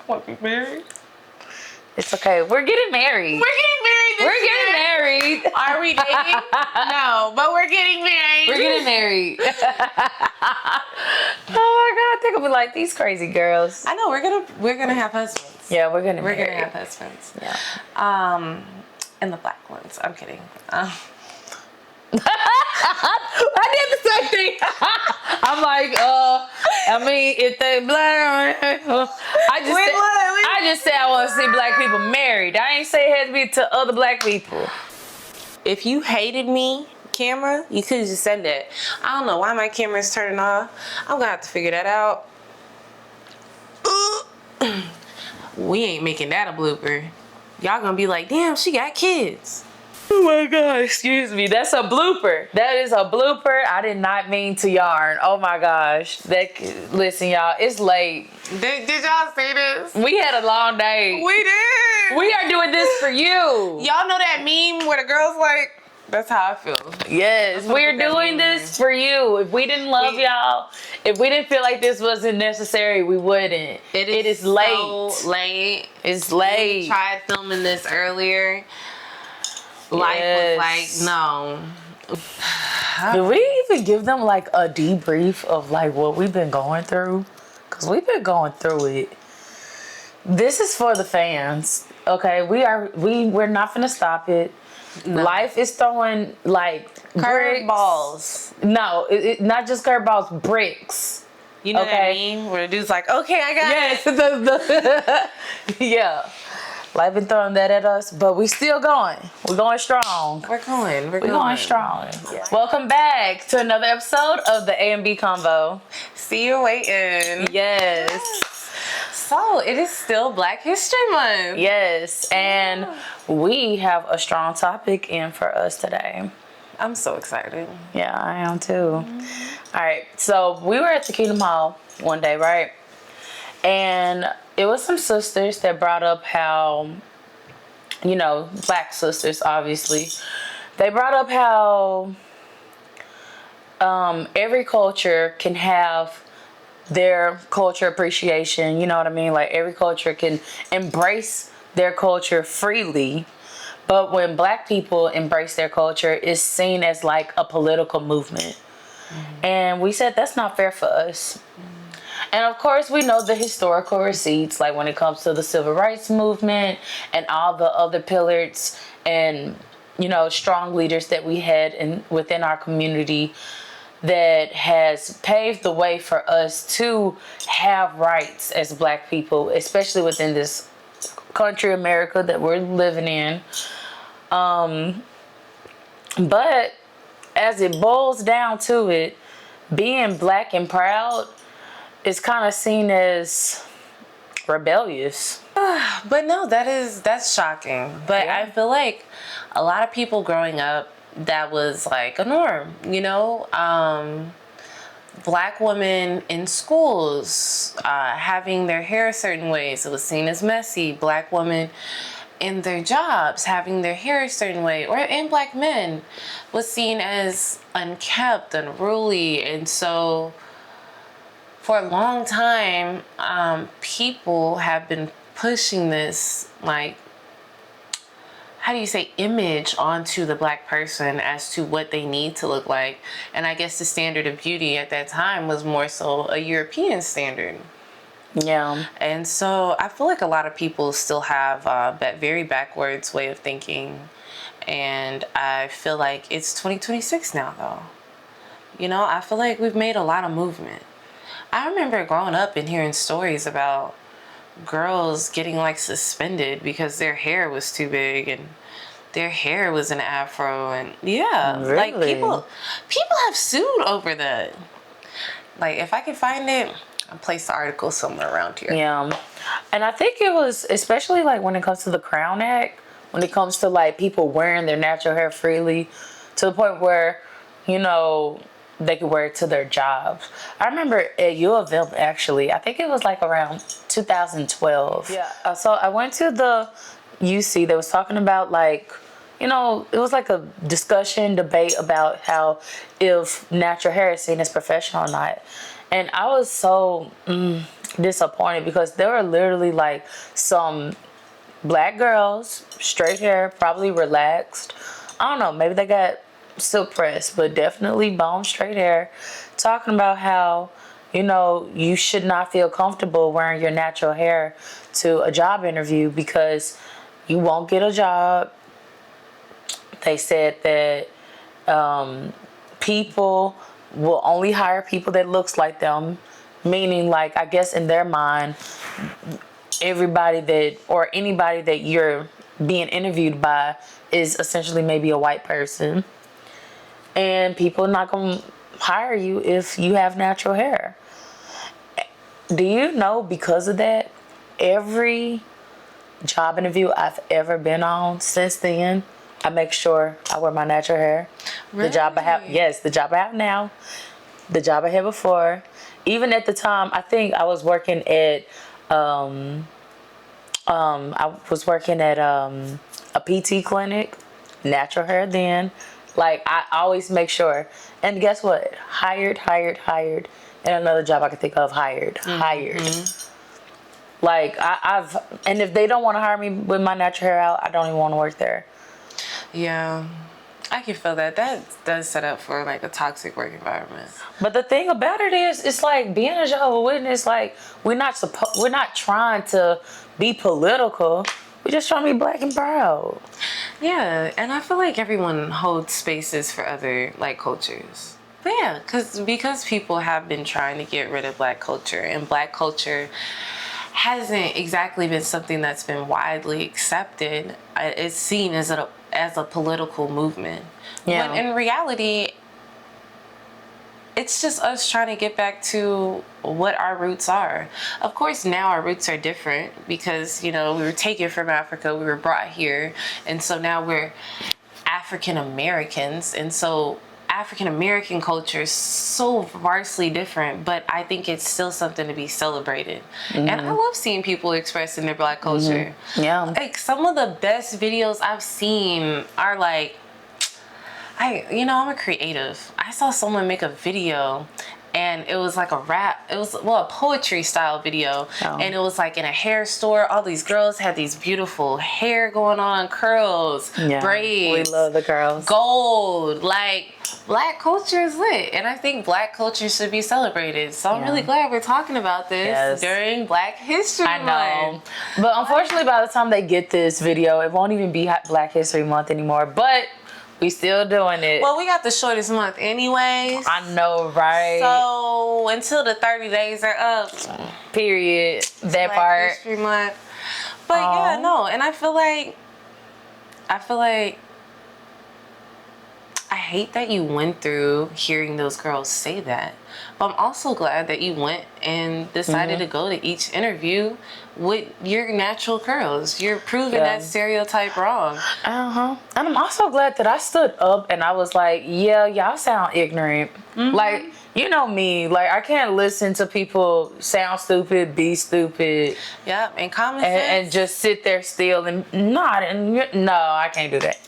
Want to be married? It's okay. We're getting married. We're getting married this We're year. getting married. Are we dating? No, but we're getting married. We're getting married. Oh my God, they're gonna be like these crazy girls. I know we're gonna have husbands. Yeah, we're gonna We're gonna have husbands. Yeah. And the black ones. I'm kidding. I did the same thing. I'm like, I mean, if they black, I just said I want to see black people married. I ain't say it had to be to other black people. If you hated me, camera, you could have just said that. I don't know why my camera's turning off. I'm gonna have to figure that out. We ain't making that a blooper. Y'all gonna be like, damn, she got kids. Oh my God, excuse me. That's a blooper. That is a blooper. I did not mean to yarn. Oh my gosh. Listen, y'all, it's late. Did y'all see this? We had a long day. We did. We are doing this for you. Y'all know that meme where the girl's like, that's how I feel. Yes, we're doing this for you. If we didn't love y'all, if we didn't feel like this wasn't necessary, we wouldn't. It is late. So late. It's late. We tried filming this earlier. Life was like, no. Did we even give them like a debrief of like what we've been going through? Because we've been going through it. This is for the fans. Okay, we're not gonna stop it. No. Life is throwing like curveballs. No, not just curveballs, bricks. You know what I mean? Where the dude's like, okay, I got it. Yeah. Life been throwing that at us, but we still going. We're going strong. We're going strong. Yeah. Welcome back to another episode of the A&B Convo. See you waiting. Yes. So it is still Black History Month. Yes, and we have a strong topic in for us today. I'm so excited. Yeah, I am too. All right, so we were at the Kingdom Hall one day, right? And it was some sisters that brought up how, black sisters, obviously. They brought up how every culture can have their culture appreciation. You know what I mean? Like every culture can embrace their culture freely. But when black people embrace their culture, it's seen as like a political movement. Mm-hmm. And we said that's not fair for us. Mm-hmm. And of course, we know the historical receipts, like when it comes to the civil rights movement and all the other pillars and, strong leaders that we had within our community that has paved the way for us to have rights as black people, especially within this country, America, that we're living in. But as it boils down to it, being black and proud is kind of seen as rebellious. But no, that's shocking. But yeah. I feel like a lot of people growing up, that was like a norm, Black women in schools having their hair a certain ways, it was seen as messy. Black women in their jobs having their hair a certain way, and black men was seen as unkept, unruly. And so for a long time, people have been pushing this, like, how do you say, image onto the black person as to what they need to look like. And I guess the standard of beauty at that time was more so a European standard. Yeah. And so I feel like a lot of people still have that very backwards way of thinking. And I feel like it's 2026 now, though. I feel like we've made a lot of movement. I remember growing up and hearing stories about girls getting like suspended because their hair was too big and their hair was an afro, and really? Like people have sued over that. Like if I can find it, I'll place the article somewhere around here. Yeah. And I think it was especially like when it comes to the Crown Act, when it comes to like people wearing their natural hair freely to the point where, they could wear it to their jobs. I remember at U of M, actually, I think it was like around 2012. Yeah. So I went to the UC. They was talking about like, it was like a debate about how if natural hair is seen as professional or not. And I was so, disappointed because there were literally like some black girls, straight hair, probably relaxed. I don't know, maybe they got silk pressed, but definitely bone straight hair, talking about how, you should not feel comfortable wearing your natural hair to a job interview because you won't get a job. They said that people will only hire people that looks like them, meaning like I guess in their mind, everybody that or anybody that you're being interviewed by is essentially maybe a white person, and people are not gonna hire you if you have natural hair. Do you know because of that, every job interview I've ever been on since then, I make sure I wear my natural hair. Really? The job I have, yes, the job I have now, the job I had before. Even at the time, I think I was working at, a PT clinic, natural hair then. Like, I always make sure. And guess what? Hired. And another job I could think of, hired. Like, and if they don't want to hire me with my natural hair out, I don't even want to work there. Yeah, I can feel that. That does set up for like a toxic work environment. But the thing about it is, it's like being a Jehovah's Witness. Like we're not trying to be political. We're just trying to be black and proud. Yeah, and I feel like everyone holds spaces for other like cultures. But yeah, because people have been trying to get rid of black culture, and black culture hasn't exactly been something that's been widely accepted. It's seen as a political movement. Yeah. When in reality, it's just us trying to get back to what our roots are. Of course, now our roots are different because, we were taken from Africa, we were brought here, and so now we're African Americans, and so African American culture is so vastly different, but I think it's still something to be celebrated. And I love seeing people expressing their black culture. Yeah. Like some of the best videos I've seen are like, I'm a creative. I saw someone make a video and it was like a poetry style video. Oh. And it was like in a hair store. All these girls had these beautiful hair going on, curls, braids. We love the girls. Gold. Like, black culture is lit. And I think black culture should be celebrated. So I'm really glad we're talking about this during Black History Month. I know. But unfortunately, by the time they get this video, it won't even be Black History Month anymore. But we still doing it. Well, we got the shortest month anyways. I know, right? So until the 30 days are up. Period. That Black part. History Month. But yeah, no. And I feel like I hate that you went through hearing those girls say that. But I'm also glad that you went and decided to go to each interview with your natural curls. You're proving that stereotype wrong. And I'm also glad that I stood up and I was like, yeah, y'all sound ignorant. Like, you know me, like I can't listen to people sound stupid, be stupid. Yep, and common sense. And just sit there still and nod. And no, I can't do that.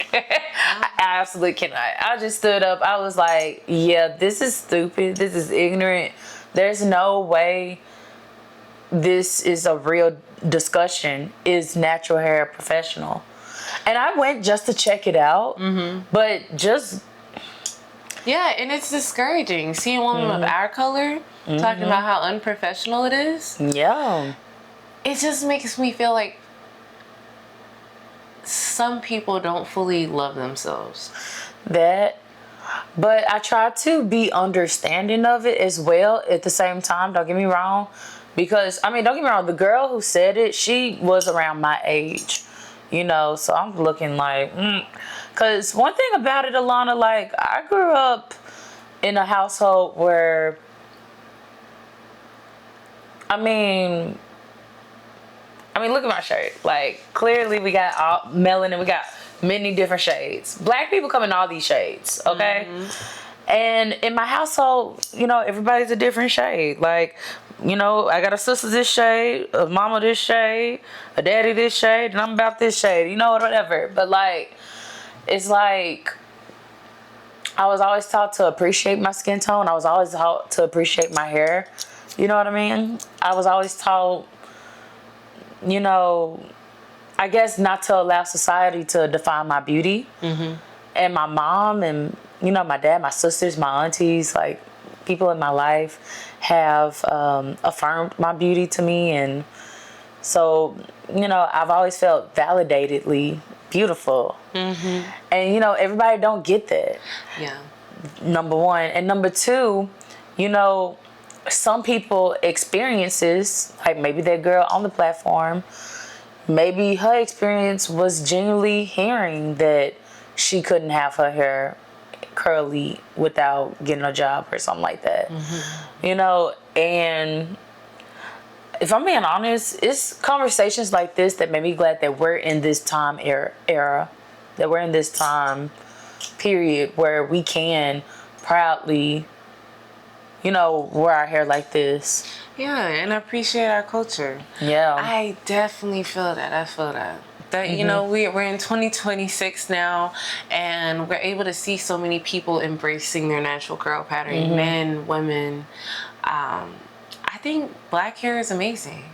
I absolutely cannot. I just stood up. I was like, yeah, this is stupid. This is ignorant. There's no way this is a real discussion. Is natural hair professional? And I went just to check it out. But just... Yeah, and it's discouraging seeing a woman of our color talking about how unprofessional it is. Yeah. It just makes me feel like some people don't fully love themselves. But I try to be understanding of it as well at the same time. Don't get me wrong. Because, don't get me wrong, the girl who said it, she was around my age. So I'm looking like, Because one thing about it, Alana, like, I grew up in a household where, look at my shirt. Like, clearly we got all melanin, we got many different shades. Black people come in all these shades, okay? And in my household, everybody's a different shade. Like, I got a sister this shade, a mama this shade, a daddy this shade, and I'm about this shade, whatever. But, like, it's like I was always taught to appreciate my skin tone. I was always taught to appreciate my hair. You know what I mean? I was always taught, you know, I guess not to allow society to define my beauty. And my mom and, my dad, my sisters, my aunties, like people in my life have affirmed my beauty to me. And so, I've always felt validatedly beautiful. And, everybody don't get that. Yeah. Number one. And number two, some people experiences, like maybe that girl on the platform, maybe her experience was genuinely hearing that she couldn't have her hair curly without getting a job or something like that. And if I'm being honest, it's conversations like this that made me glad that we're in this time era, that we're in this time period where we can proudly, wear our hair like this. Yeah, and appreciate our culture. Yeah. I definitely feel that. I feel that. That, we're in 2026 now, and we're able to see so many people embracing their natural curl pattern, men, women. I think black hair is amazing.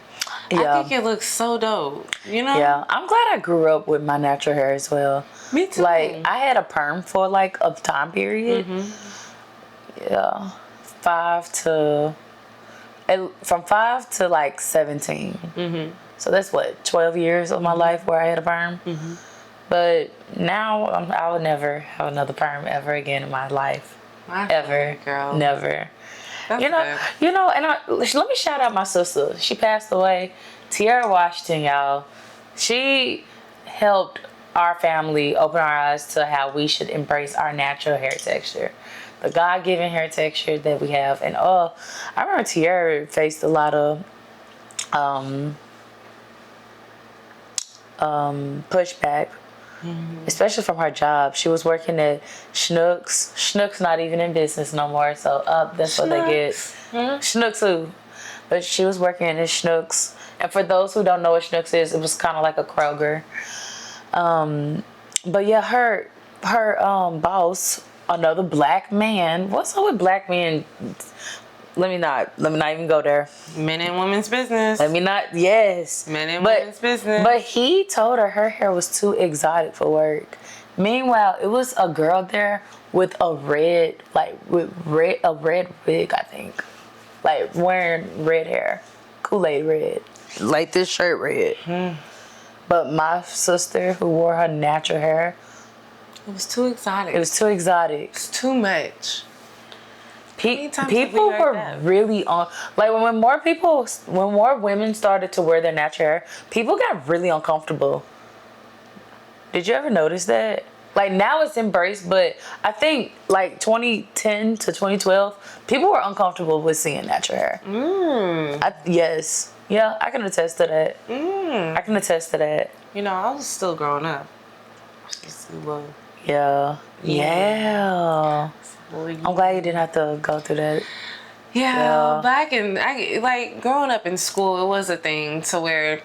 Yeah. I think it looks so dope, Yeah, I'm glad I grew up with my natural hair as well. Me too. Like, I had a perm for, like, a time period. Yeah. From 5 to, like, 17. So that's, 12 years of my life where I had a perm. But now, I would never have another perm ever again in my life. Ever. Girl. Never. That's And let me shout out my sister. She passed away. Tiara Washington, y'all. She helped our family open our eyes to how we should embrace our natural hair texture. The God-given hair texture that we have. And I remember Tiara faced a lot of pushback. Especially from her job. She was working at Schnucks. Schnucks not even in business no more, so that's what they get. Schnucks who? But she was working at Schnucks. And for those who don't know what Schnucks is, it was kind of like a Kroger. But yeah, her boss, another black man. What's up with black men? Let me not even go there. Men and women's business. Yes. Men and women's business. But he told her hair was too exotic for work. Meanwhile, it was a girl there with a red wig, I think. Like wearing red hair. Kool-Aid red. Like this shirt red. But my sister who wore her natural hair, it was too exotic. It's too much. People were really on, like when more women started to wear their natural hair, people got really uncomfortable. Did you ever notice that? Like now it's embraced, but I think like 2010 to 2012, people were uncomfortable with seeing natural hair. Yes. Yeah, I can attest to that. I can attest to that. I was still growing up. Just little. Yeah. I'm glad you didn't have to go through that. Yeah. Back in, growing up in school, it was a thing to where,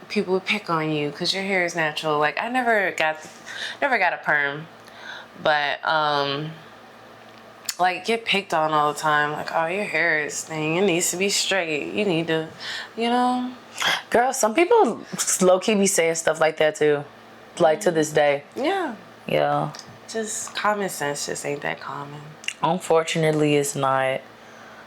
people would pick on you because your hair is natural. Like, I never got a perm, but, get picked on all the time. Like, oh, your hair is thing. It needs to be straight. You need to, Girl, some people low-key be saying stuff like that, too. Like, to this day. Yeah. Yeah. Just common sense just ain't that common. Unfortunately, it's not.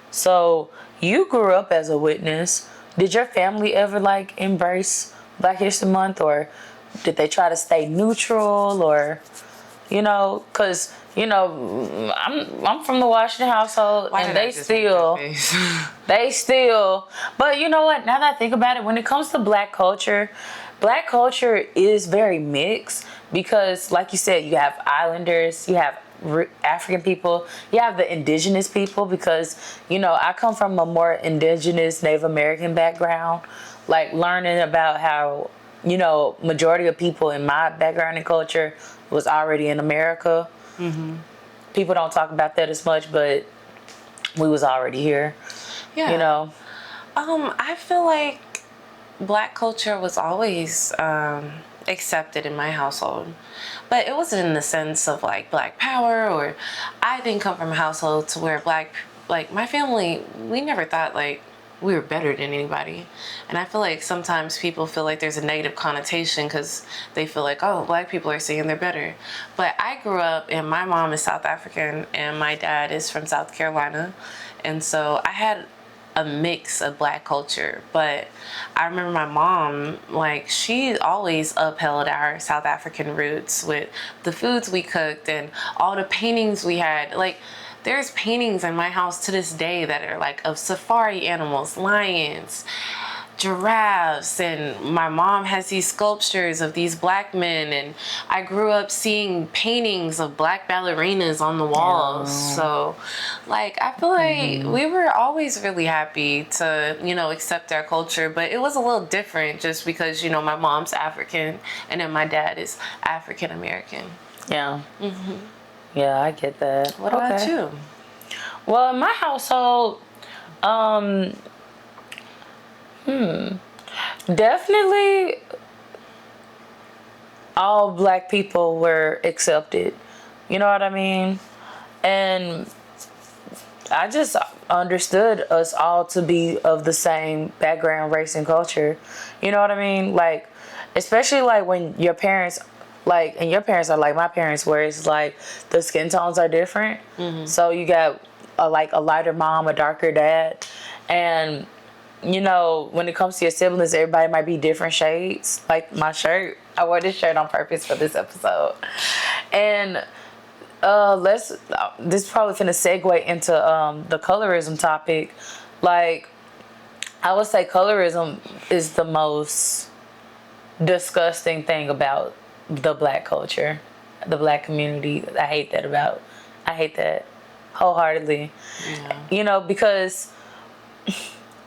So, you grew up as a witness. Did your family ever, embrace Black History Month? Or did they try to stay neutral? Or, because, I'm from the Washington household. And they still, but you know what? Now that I think about it, when it comes to Black culture is very mixed. Because, like you said, you have islanders, you have African people, you have the indigenous people. Because, I come from a more indigenous Native American background. Like, learning about how, majority of people in my background and culture was already in America. People don't talk about that as much, but we was already here. Yeah. I feel like Black culture was always accepted in my household, but it wasn't in the sense of Black power, or I didn't come from a household to where Black like my family, we never thought like we were better than anybody. And I feel like sometimes people feel like there's a negative connotation because they feel like, oh, black people are saying they're better. But I grew up, and my mom is South African and my dad is from South Carolina. And so I had a mix of black culture. But I remember my mom, like, she always upheld our South African roots with the foods we cooked and all the paintings we had. Like, there's paintings in my house to this day that are like of safari animals, lions, giraffes, and my mom has these sculptures of these black men, and I grew up seeing paintings of black ballerinas on the walls. So like I feel like we were always really happy to, you know, accept our culture, but it was a little different just because, you know, my mom's African and then my dad is African American. Yeah. Yeah, I get that. What about you? Well, in my household, definitely all black people were accepted. You know what I mean? And I just understood us all to be of the same background, race, and culture. You know what I mean? Like, especially like when your parents, like, and your parents are like my parents, where it's like the skin tones are different. So you got a lighter mom, a darker dad, and you know, when it comes to your siblings, everybody might be different shades. Like my shirt, I wore this shirt on purpose for this episode. And this is probably finna segue into the colorism topic. Like, I would say colorism is the most disgusting thing about the black culture, the black community. I hate that wholeheartedly. You know, because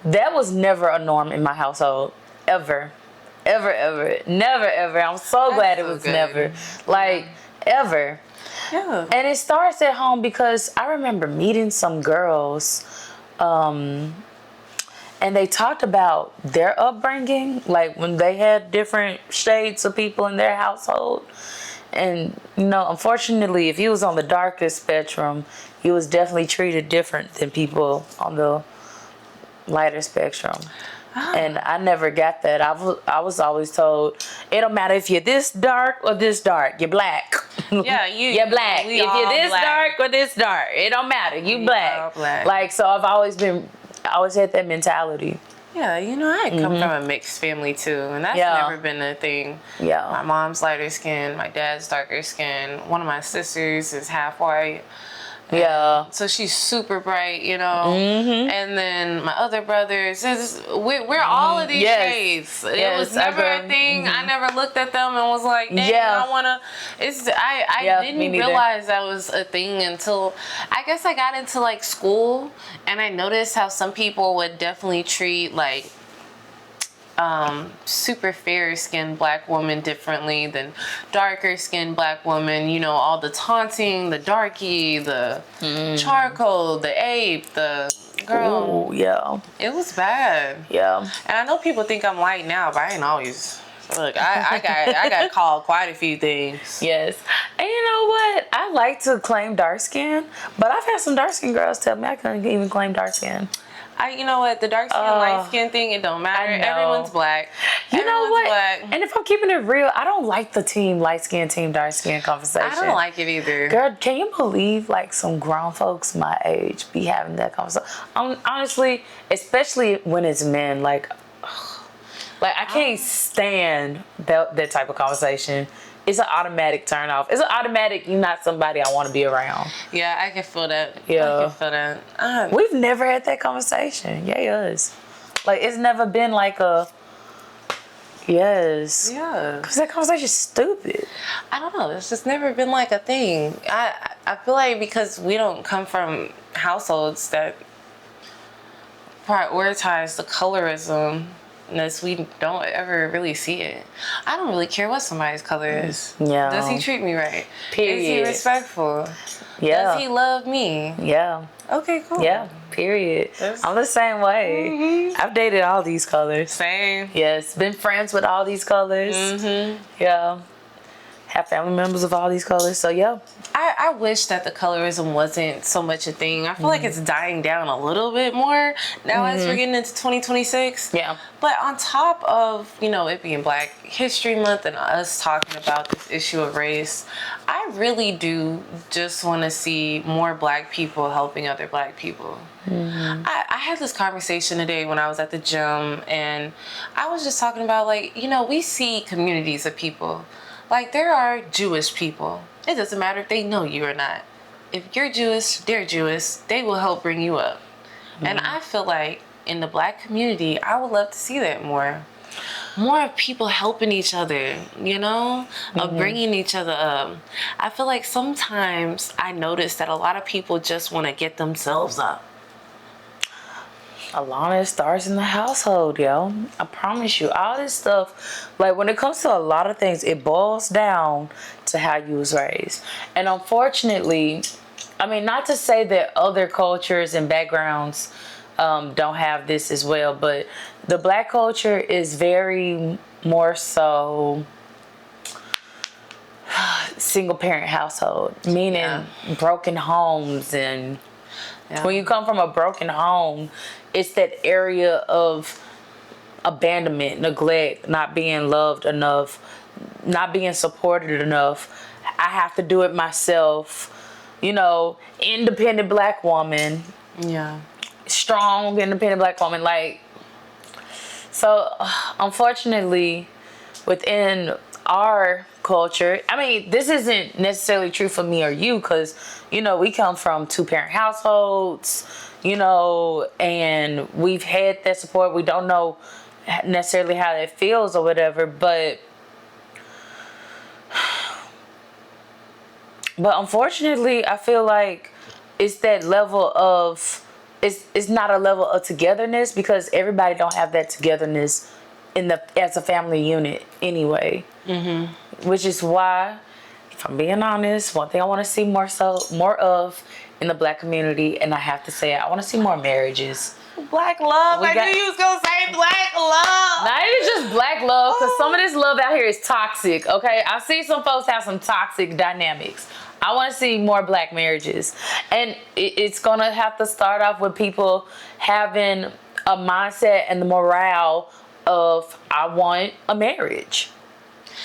that was never a norm in my household, ever, never, ever. I'm so glad it was good. Never, like, ever. Yeah. And it starts at home because I remember meeting some girls, and they talked about their upbringing, like when they had different shades of people in their household. And, you know, unfortunately, if you was on the darkest spectrum, you was definitely treated different than people on the lighter spectrum. And I never got that. I was always told, it don't matter if you're this dark or this dark, you're black. Yeah, you're black. If you're this dark or this dark, it don't matter, you black. Like, so I always had that mentality. Yeah, you know, I come from a mixed family too, and that's never been a thing. Yeah. My mom's lighter skin, my dad's darker skin. One of my sisters is half white. Yeah. So she's super bright, you know. And then my other brothers, we're all of these shades. It was never a thing. I never looked at them and was like, dang, I wanna. I didn't realize that was a thing until I guess I got into like school, and I noticed how some people would definitely treat like super fair skinned black woman differently than darker skinned black woman. You know, all the taunting, the darky, the charcoal, the ape, the girl. Ooh, yeah. It was bad. Yeah. And I know people think I'm white now, but I ain't always. Look, I got called quite a few things. Yes. And you know what? I like to claim dark skin, but I've had some dark skin girls tell me I couldn't even claim dark skin. You know what? The dark skin, light skin thing, it don't matter. Everyone's black. You know what? Black. And if I'm keeping it real, I don't like the team light skin, team dark skin conversation. I don't like it either. Girl, can you believe like some grown folks my age be having that conversation? Honestly, especially when it's men, like I can't stand that type of conversation. It's an automatic turn off. It's an automatic, you're not somebody I want to be around. Yeah, I can feel that. Yeah. I can feel that. We've never had that conversation. Yes. Like, it's never been like a, yes. Yeah. Because that conversation's stupid. I don't know. It's just never been like a thing. I feel like because we don't come from households that prioritize the colorism, we don't ever really see it. I don't really care what somebody's color is. Yeah. Does he treat me right? Period. Is he respectful? Yeah. Does he love me? Yeah. Okay, cool. Yeah. Period. I'm the same way. I've dated all these colors. Same. Yes. Been friends with all these colors. Yeah. have family members of all these colors. So yeah. I wish that the colorism wasn't so much a thing. I feel like it's dying down a little bit more now as we're getting into 2026. Yeah. But on top of, it being Black History Month and us talking about this issue of race, I really do just want to see more Black people helping other Black people. I had this conversation today when I was at the gym, and I was just talking about, we see communities of people. Like, there are Jewish people. It doesn't matter if they know you or not. If you're Jewish, they're Jewish. They will help bring you up. And I feel like in the Black community, I would love to see that more. More of people helping each other, of bringing each other up. I feel like sometimes I notice that a lot of people just want to get themselves up. Alana, starts in the household, yo. I promise you, all this stuff, like when it comes to a lot of things, it boils down to how you was raised. And unfortunately, I mean, not to say that other cultures and backgrounds don't have this as well, but the Black culture is very more so single parent household, meaning broken homes. And when you come from a broken home, it's that area of abandonment, neglect, not being loved enough, not being supported enough. I have to do it myself. Independent Black woman. Yeah. Strong, independent Black woman. So unfortunately, within our culture, I mean, this isn't necessarily true for me or you, because, we come from 2-parent households, and we've had that support. We don't know necessarily how that feels or whatever, but unfortunately, I feel like it's that level of, it's not a level of togetherness, because everybody don't have that togetherness as a family unit anyway. Which is why, if I'm being honest, one thing I want to see more of in the Black community, and I have to say it, I want to see more marriages. Black love. I knew you was gonna say Black love. Not even just Black love, because some of this love out here is toxic. Okay, I see some folks have some toxic dynamics. I want to see more Black marriages, and it's gonna have to start off with people having a mindset and the morale of, I want a marriage.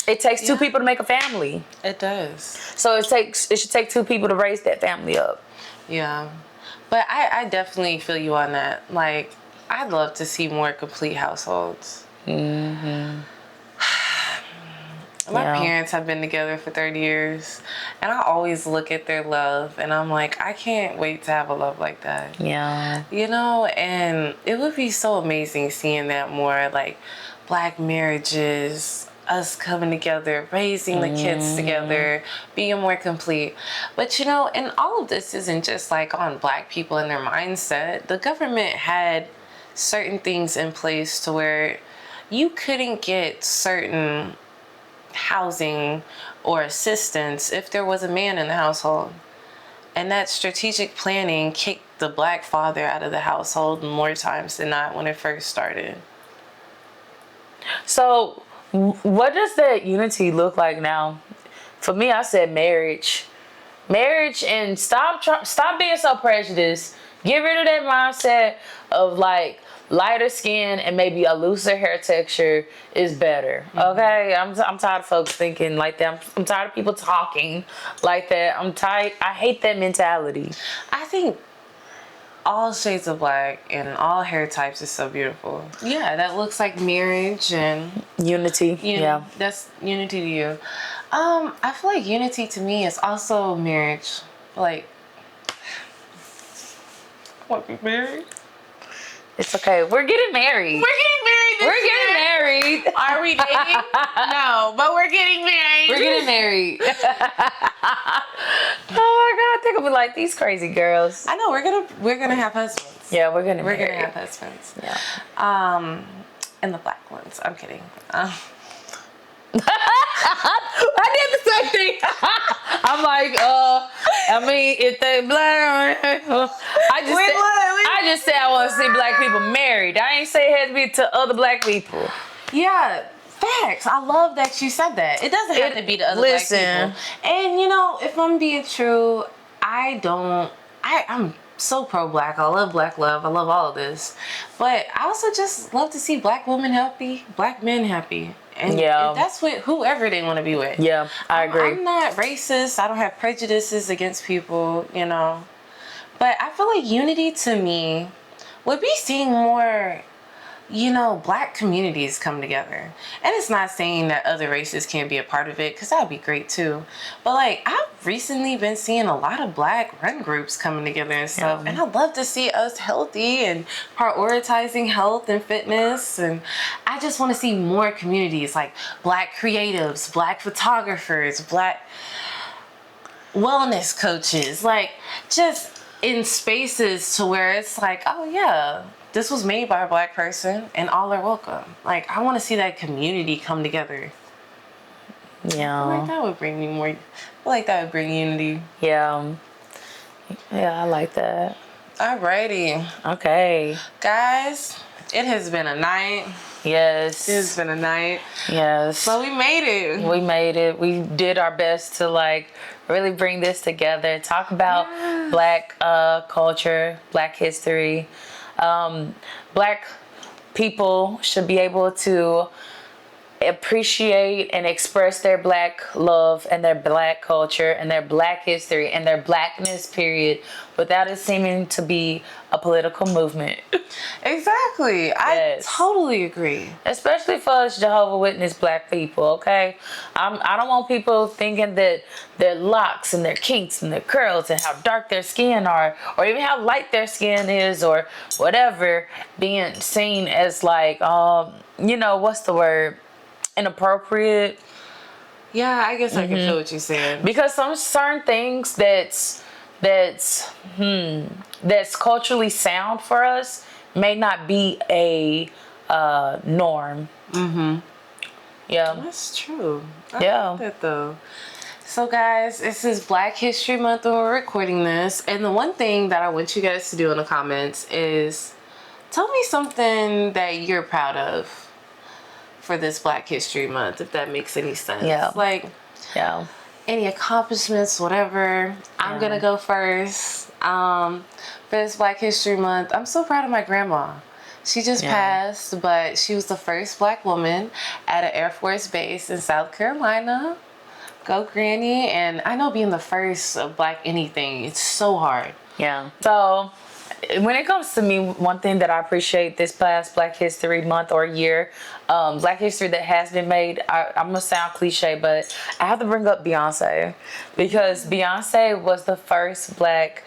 It takes 2 people to make a family. It does. So it should take 2 people to raise that family up. Yeah. But I definitely feel you on that. Like, I'd love to see more complete households. My parents have been together for 30 years, and I always look at their love, and I'm like, I can't wait to have a love like that. Yeah. And it would be so amazing seeing that more, like Black marriages, us coming together, raising the kids together, being more complete. But and all of this isn't just like on Black people and their mindset. The government had certain things in place to where you couldn't get certain housing or assistance if there was a man in the household. And that strategic planning kicked the Black father out of the household more times than not when it first started. So what does that unity look like now? For me, I said marriage. And stop being so prejudiced. Get rid of that mindset of like lighter skin and maybe a looser hair texture is better. Okay, I'm tired of folks thinking like that. I'm tired of people talking like that. I'm tired. I hate that mentality. I think all shades of Black and all hair types is so beautiful. Yeah, that looks like marriage and unity. Yeah, that's unity to you. I feel like unity to me is also marriage. Like, I want to be married. It's okay. We're getting married. We're getting married. Are we dating? No, but we're getting married. We're getting married. Oh my God, I think I'll be like these crazy girls. I know, we're gonna have husbands. Yeah, we're gonna have husbands. Yeah. And the Black ones. I'm kidding. I did the same thing. I'm like, I mean, if they Black, I just said I want to see Black people married. I ain't say it had to be to other Black people. Yeah, Facts. I love that you said that. It doesn't have to be the other black people. And if I'm being true, I'm so pro-black. I love black love. I love all of this. But I also just love to see black women happy, black men happy. And that's with whoever they want to be with. Yeah, I agree. I'm not racist. I don't have prejudices against people, But I feel like unity to me would be seeing more, black communities come together. And it's not saying that other races can't be a part of it, because that would be great too. But I've recently been seeing a lot of black run groups coming together and stuff. And I'd love to see us healthy and prioritizing health and fitness. And I just want to see more communities like black creatives, black photographers, black wellness coaches, just in spaces to where it's like, oh yeah, this was made by a black person and all are welcome. I want to see that community come together. Yeah. I feel like that would bring me more. I feel like that would bring unity. Yeah. Yeah, I like that. Alrighty. Okay. Guys, it has been a night. Yes. It has been a night. Yes. So we made it. We made it. We did our best to really bring this together. Talk about black culture, black history. Black people should be able to appreciate and express their black love and their black culture and their black history and their blackness, period, without it seeming to be a political movement. Exactly. Yes. I totally agree. Especially for us Jehovah's Witness black people, okay? I don't want people thinking that their locks and their kinks and their curls and how dark their skin are, or even how light their skin is, or whatever, being seen as what's the word? Inappropriate. Yeah, I guess I can feel what you're saying. Because some certain things that's culturally sound for us may not be a norm. Yeah. That's true. I like that though. So guys, this is Black History Month when we're recording this. And the one thing that I want you guys to do in the comments is tell me something that you're proud of for this Black History Month, if that makes any sense. Yeah. Any accomplishments, whatever. I'm gonna go first. For this Black History Month, I'm so proud of my grandma. She just passed, but she was the first black woman at an Air Force base in South Carolina. Go Granny. And I know being the first of black anything, it's so hard. Yeah. So when it comes to me, one thing that I appreciate this past Black History Month or year, Black history that has been made, I'm going to sound cliche, but I have to bring up Beyonce, because Beyonce was the first black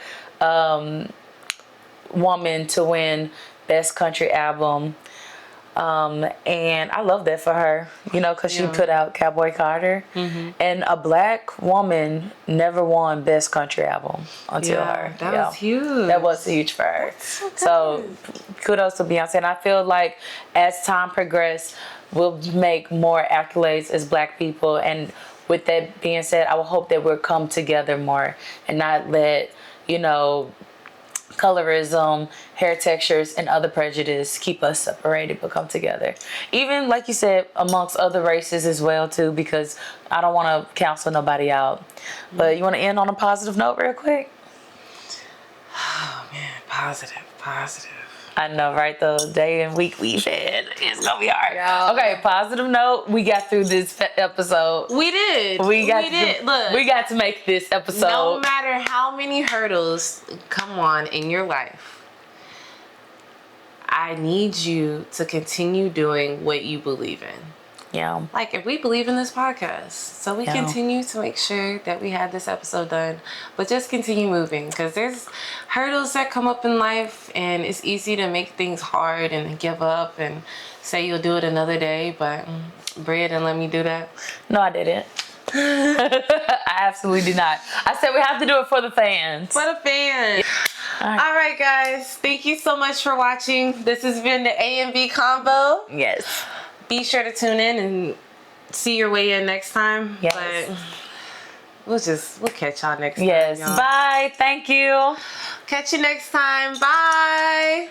woman to win Best Country Album. And I love that for her, because she put out Cowboy Carter, and a black woman never won Best Country Album until her. That was huge. That was huge for her. So kudos to Beyonce. And I feel like as time progresses, we'll make more accolades as black people. And with that being said, I will hope that we'll come together more and not let, colorism, hair textures, and other prejudice keep us separated, but come together. Even, like you said, amongst other races as well, too, because I don't want to counsel nobody out. But you want to end on a positive note real quick? Oh, man. Positive. I know, right? The day and week we've had, it's going to be hard. Yeah. Okay, positive note. We got through this episode. We did. Look, we got to make this episode. No matter how many hurdles come on in your life, I need you to continue doing what you believe in. Yeah. If we believe in this podcast, so we continue to make sure that we had this episode done, but just continue moving, because there's hurdles that come up in life, and it's easy to make things hard and give up and say you'll do it another day, but Bria didn't let me do that. No, I didn't. I absolutely did not. I said we have to do it for the fans. For the fans. All right, guys. Thank you so much for watching. This has been the A and B Combo. Yes. Be sure to tune in and see your way in next time. Yes. But we'll catch y'all next time. Yes. Y'all. Bye. Thank you. Catch you next time. Bye.